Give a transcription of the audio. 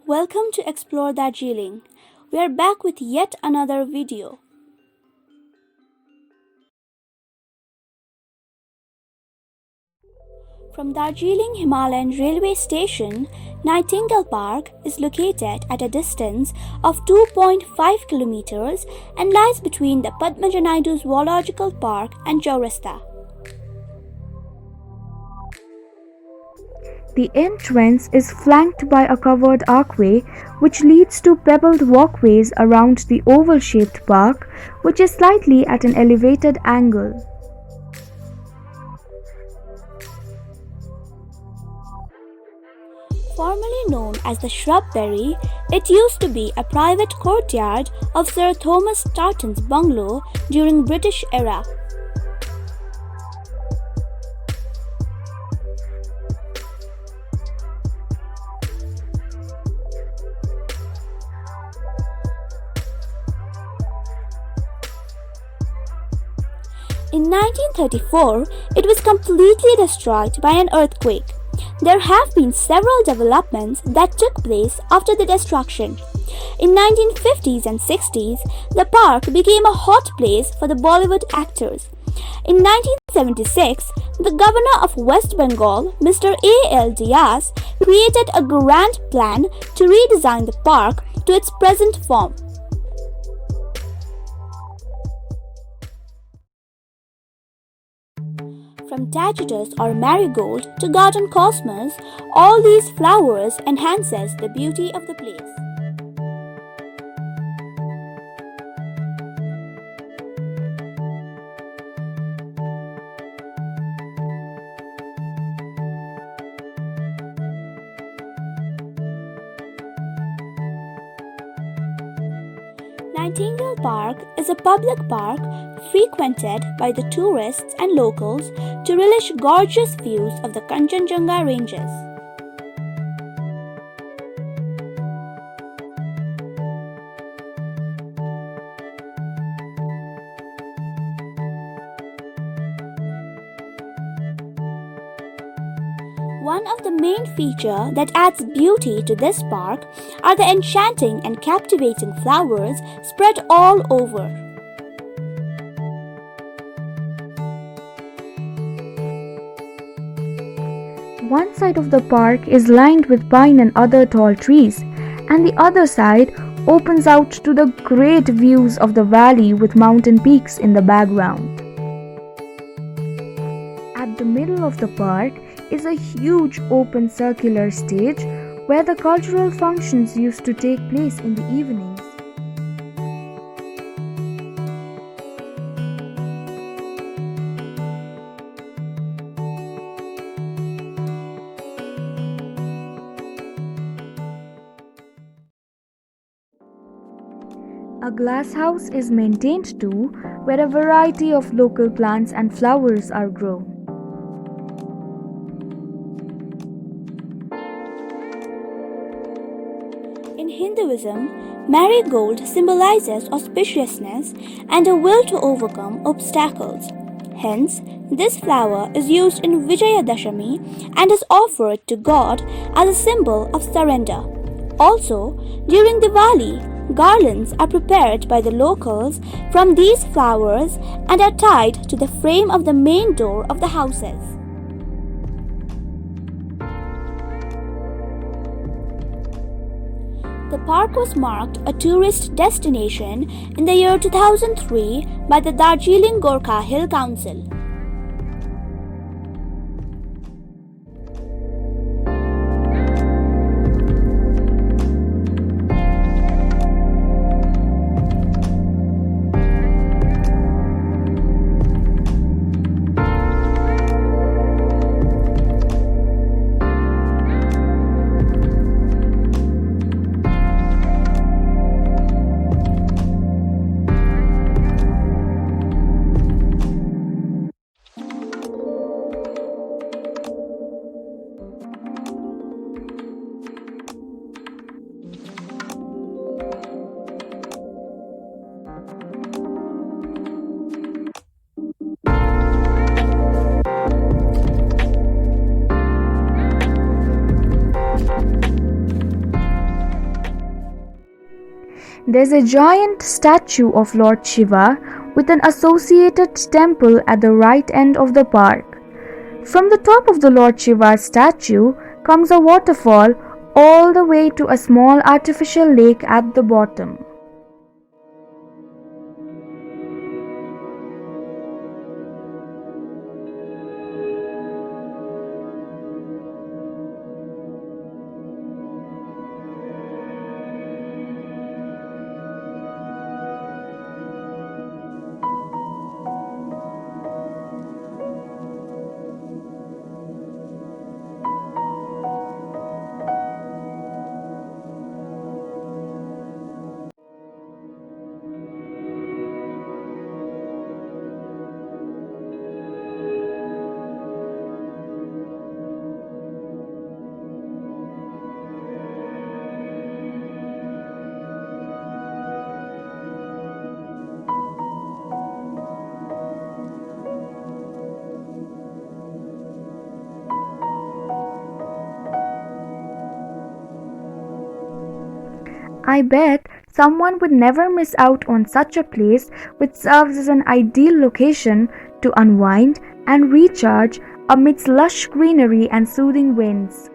Welcome to Explore Darjeeling. We are back with yet another video. From Darjeeling Himalayan Railway Station, Nightingale Park is located at a distance of 2.5 kilometers and lies between the Padmajanaidu Zoological Park and Chaurasta. The entrance is flanked by a covered archway which leads to pebbled walkways around the oval-shaped park, which is slightly at an elevated angle. Formerly known as the Shrubbery, it used to be a private courtyard of Sir Thomas Tartan's bungalow during British era. In 1934, it was completely destroyed by an earthquake. There have been several developments that took place after the destruction. In 1950s and 60s, the park became a hot place for the Bollywood actors. In 1976, the governor of West Bengal, Mr. A.L. Diaz, created a grand plan to redesign the park to its present form. From tagetes or marigold to garden cosmos, all these flowers enhances the beauty of the place. Nightingale Park is a public park frequented by the tourists and locals to relish gorgeous views of the Kanchenjunga ranges. One of the main features that adds beauty to this park are the enchanting and captivating flowers spread all over. One side of the park is lined with pine and other tall trees, and the other side opens out to the great views of the valley with mountain peaks in the background. At the middle of the park is a huge open circular stage where the cultural functions used to take place in the evenings. A glass house is maintained too, where a variety of local plants and flowers are grown. In Hinduism, marigold symbolizes auspiciousness and a will to overcome obstacles. Hence, this flower is used in Vijayadashami and is offered to God as a symbol of surrender. Also, during Diwali, garlands are prepared by the locals from these flowers and are tied to the frame of the main door of the houses. The park was marked a tourist destination in the year 2003 by the Darjeeling Gorkha Hill Council. There's a giant statue of Lord Shiva with an associated temple at the right end of the park. From the top of the Lord Shiva's statue comes a waterfall all the way to a small artificial lake at the bottom. I bet someone would never miss out on such a place, which serves as an ideal location to unwind and recharge amidst lush greenery and soothing winds.